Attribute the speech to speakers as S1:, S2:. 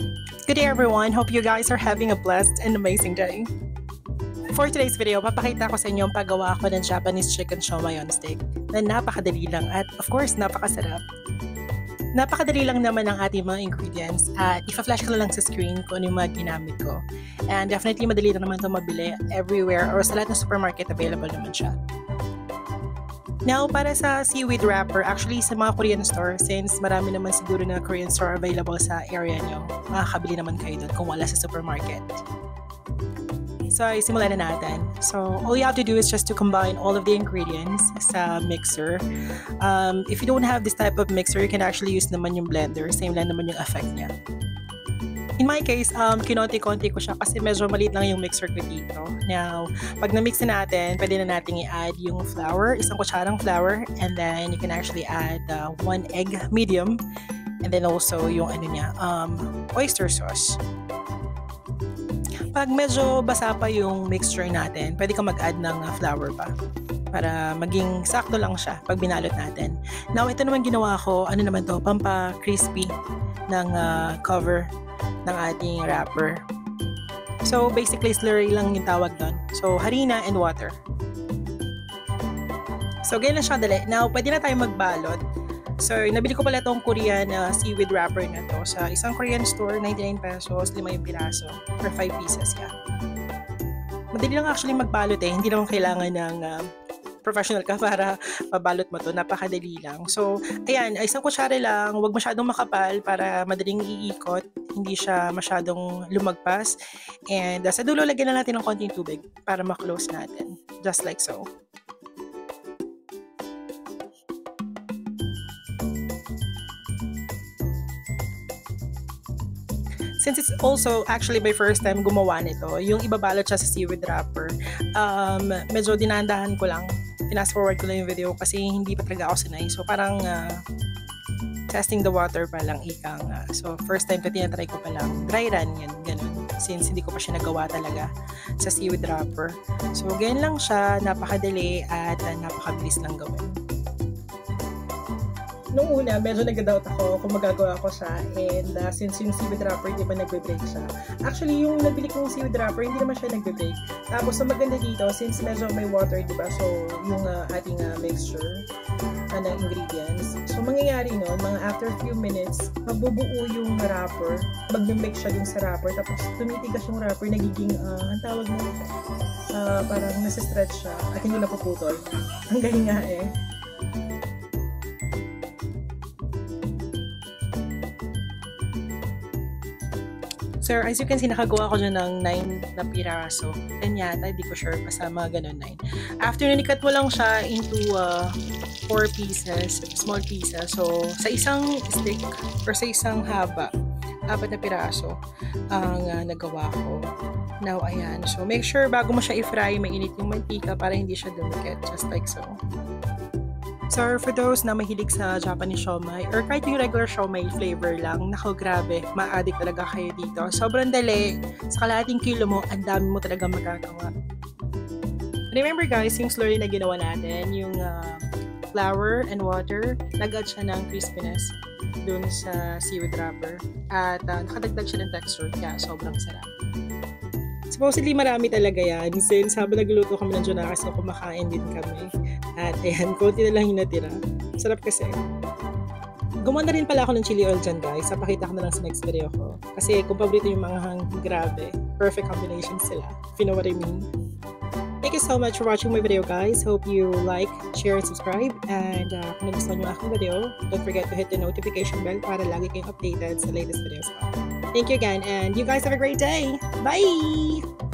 S1: Good day everyone, hope you guys are having a blessed and amazing day. For today's video, papakita ko sa inyo ang paggawa ko ng Japanese chicken siomai on stick na napakadali lang at of course napakasarap. Napakadali lang naman ang ating mga ingredients at ipa-flash ko lang sa screen kung ano yung mga ginamit ko. And definitely madali lang naman ito mabili everywhere or sa lahat ng supermarket available naman siya. Now, para sa seaweed wrapper, actually sa mga Korean store, since marami naman siguro na Korean store available sa area nyo, makakabili naman kayo doon kung wala sa supermarket. So, simulan na natin. So, all you have to do is just to combine all of the ingredients sa mixer. If you don't have this type of mixer, you can actually use naman yung blender. Same lang naman yung effect niya. In my case, kinonti-konti ko siya kasi medyo maliit lang yung mixer ko dito. Now, pag na-mix na natin, pwede na natin i-add yung flour, isang kutsarang flour, and then you can actually add 1 egg medium, and then also yung oyster sauce. Pag medyo basa pa yung mixture natin, pwede ka mag-add ng flour pa para maging sakto lang siya pag binalot natin. Now, ito naman ginawa ko, pampa-crispy ng cover ng ating wrapper. So, basically, slurry lang yung tawag doon. So, harina and water. So, ganyan lang siya kadali. Now, pwede na tayo magbalot. So, nabili ko pala itong Korean seaweed wrapper na to sa isang Korean store, 99 pesos, 5 yung piraso, or 5 pieces yan. Madali lang actually magbalot eh. Hindi naman kailangan ng professional ka para mabalot mo to. Napakadali lang. So, ayan, isang kutsara lang. Huwag masyadong makapal para madaling iikot. Hindi siya masyadong lumagpas. And sa dulo, lagyan na natin ng konting tubig para ma-close natin. Just like so. Since it's also actually my first time gumawa nito, yung ibabalot siya sa seaweed wrapper, medyo dinandahan ko lang. Fast forward ko lang yung video kasi hindi pa talaga ako sanay. So parang testing the water pa lang ikang. So first time ko tinatry ko pa lang. Dry run yun, ganun. Since hindi ko pa siya nagawa talaga sa seaweed wrapper. So ganyan lang siya, napakadali at napakabilis lang gawin. Nung una, medyo nag-doubt ako kung magagawa ko siya and since yung seaweed wrapper hindi ba nagbe-break siya. Actually, yung nabili kong seaweed wrapper hindi naman siya nagbe-break. Tapos, ang maganda dito, since medyo may water, diba? So, yung ating mixture ng ingredients. So, mangyayari nun, mga after few minutes, mabubuo yung wrapper, mag-mix siya dun sa wrapper, tapos tumitigas yung wrapper, nagiging, ang tawag mo, parang nasa-stretch siya at hindi napuputol. Ang galing nga eh. So, as you can see, nakagawa ko dyan ng 9 na piraso. 10 yata, hindi ko sure, basta mga ganun 9. After nanikat mo lang siya into 4 pieces, small pieces. So, sa isang stick or sa isang haba, 4 na piraso ang nagawa ko. Now, ayan. So, make sure bago mo siya i-fry, mainit yung mantika para hindi siya dumikit. Just like so. So, for those na mahilig sa Japanese siomai or kahit yung regular siomai flavor lang, naku, grabe, ma-addict talaga kayo dito. Sobrang dali. Sa kalahating kilo mo, ang dami mo talaga magagawa. Remember guys, yung slurry na ginawa natin, yung flour and water, nag-add siya ng crispiness dun sa seaweed wrapper. At nakadagdag siya ng texture, kaya sobrang sarap. Supposedly marami talaga yan since habang nagluto kami ng Jonakas na kumakain din kami. At ayan, konti na lang yung natira. Sarap kasi. Gumanda rin pala ako ng chili oil dyan guys. Papakita ko na lang sa next video ko. Kasi kung paborito yung mga grabe, perfect combination sila. If you know what I mean. Thank you so much for watching my video guys. Hope you like, share, and subscribe. And kung nagustuhan nyo aking video, don't forget to hit the notification bell para lagi kayong updated sa latest videos ko. Thank you again and you guys have a great day. Bye!